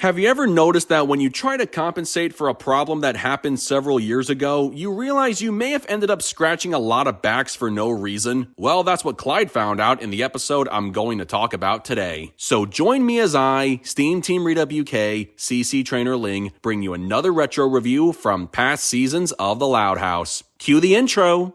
Have you ever noticed that when you try to compensate for a problem that happened several years ago, you realize you may have ended up scratching a lot of backs for no reason? Well, that's what Clyde found out in the episode I'm going to talk about today. So join me as I, SteamTeamRedubUK, CC Trainor-Ling, bring you another retro review from past seasons of The Loud House. Cue the intro!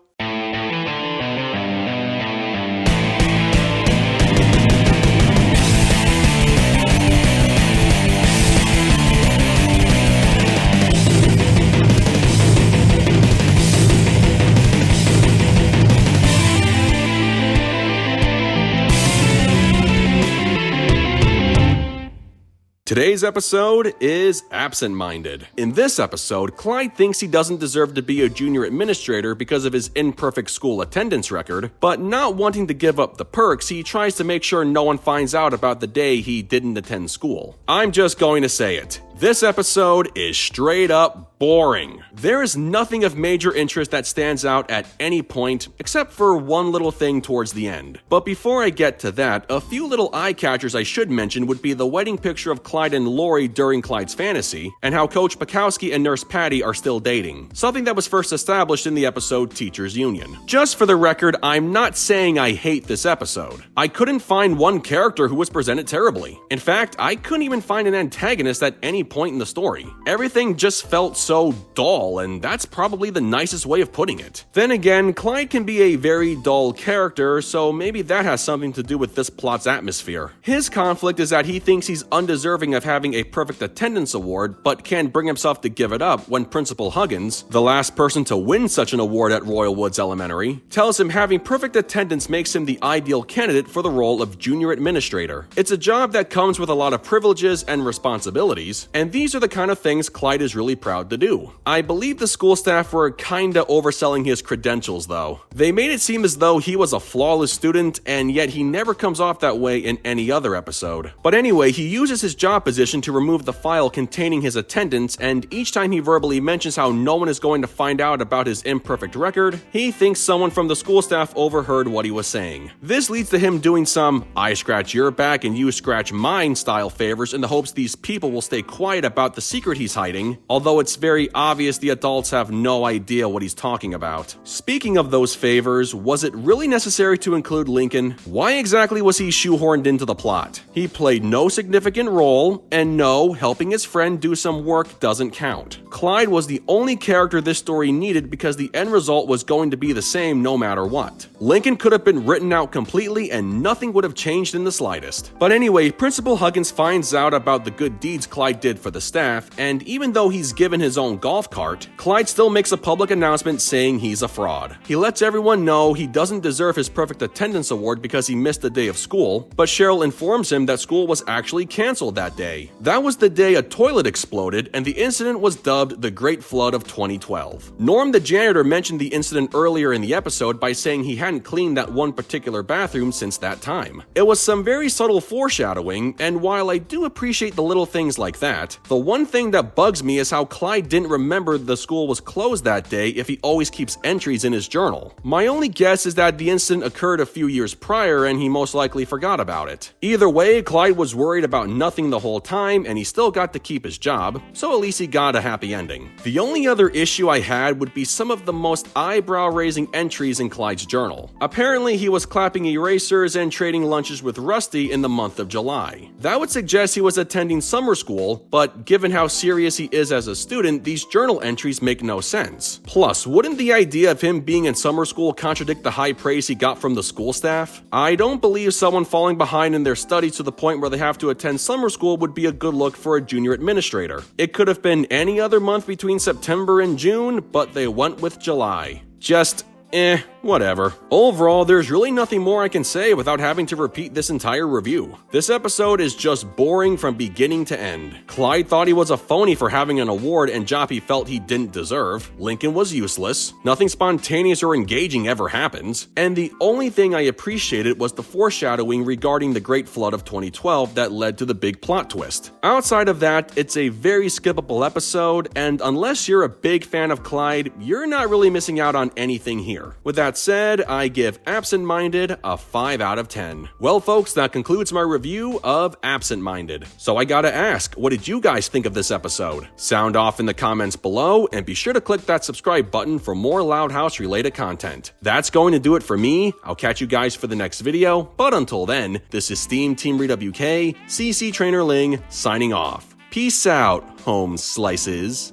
Today's episode is Absent-Minded. In this episode, Clyde thinks he doesn't deserve to be a junior administrator because of his imperfect school attendance record, but not wanting to give up the perks, he tries to make sure no one finds out about the day he didn't attend school. I'm just going to say it. This episode is straight up boring. There is nothing of major interest that stands out at any point, except for one little thing towards the end. But before I get to that, a few little eye catchers I should mention would be the wedding picture of Clyde and Lori during Clyde's fantasy, and how Coach Bukowski and Nurse Patty are still dating, something that was first established in the episode Teachers Union. Just for the record, I'm not saying I hate this episode. I couldn't find one character who was presented terribly. In fact, I couldn't even find an antagonist at any point in the story. Everything just felt so dull, and that's probably the nicest way of putting it. Then again, Clyde can be a very dull character, so maybe that has something to do with this plot's atmosphere. His conflict is that he thinks he's undeserving of having a perfect attendance award, but can't bring himself to give it up when Principal Huggins, the last person to win such an award at Royal Woods Elementary, tells him having perfect attendance makes him the ideal candidate for the role of junior administrator. It's a job that comes with a lot of privileges and responsibilities, and these are the kind of things Clyde is really proud to do. I believe the school staff were kinda overselling his credentials though. They made it seem as though he was a flawless student, and yet he never comes off that way in any other episode. But anyway, he uses his job position to remove the file containing his attendance, and each time he verbally mentions how no one is going to find out about his imperfect record, he thinks someone from the school staff overheard what he was saying. This leads to him doing some I scratch your back and you scratch mine style favors in the hopes these people will stay quiet about the secret he's hiding, although it's very obvious the adults have no idea what he's talking about. Speaking of those favors, was it really necessary to include Lincoln? Why exactly was he shoehorned into the plot? He played no significant role, and no, helping his friend do some work doesn't count. Clyde was the only character this story needed because the end result was going to be the same no matter what. Lincoln could have been written out completely and nothing would have changed in the slightest. But anyway, Principal Huggins finds out about the good deeds Clyde did for the staff, and even though he's given his own golf cart, Clyde still makes a public announcement saying he's a fraud. He lets everyone know he doesn't deserve his perfect attendance award because he missed a day of school, but Cheryl informs him that school was actually canceled that day. That was the day a toilet exploded, and the incident was dubbed the Great Flood of 2012. Norm, the janitor, mentioned the incident earlier in the episode by saying he hadn't cleaned that one particular bathroom since that time. It was some very subtle foreshadowing, and while I do appreciate the little things like that, the one thing that bugs me is how Clyde didn't remember the school was closed that day if he always keeps entries in his journal. My only guess is that the incident occurred a few years prior and he most likely forgot about it. Either way, Clyde was worried about nothing the whole time and he still got to keep his job, so at least he got a happy ending. The only other issue I had would be some of the most eyebrow-raising entries in Clyde's journal. Apparently, he was clapping erasers and trading lunches with Rusty in the month of July. That would suggest he was attending summer school, but given how serious he is as a student, these journal entries make no sense. Plus, wouldn't the idea of him being in summer school contradict the high praise he got from the school staff? I don't believe someone falling behind in their studies to the point where they have to attend summer school would be a good look for a junior administrator. It could have been any other month between September and June, but they went with July. Just whatever. Overall, there's really nothing more I can say without having to repeat this entire review. This episode is just boring from beginning to end. Clyde thought he was a phony for having an award and job he felt he didn't deserve. Lincoln was useless. Nothing spontaneous or engaging ever happens. And the only thing I appreciated was the foreshadowing regarding the Great Flood of 2012 that led to the big plot twist. Outside of that, it's a very skippable episode, and unless you're a big fan of Clyde, you're not really missing out on anything here. With that that said, I give Absent-Minded a 5 out of 10. Well folks, that concludes my review of Absent-Minded. So I gotta ask, what did you guys think of this episode? Sound off in the comments below, and be sure to click that subscribe button for more Loud House related content. That's going to do it for me. I'll catch you guys for the next video, but until then, this is SteamTeamRedubUK, CC Trainor-Ling, signing off. Peace out, home slices.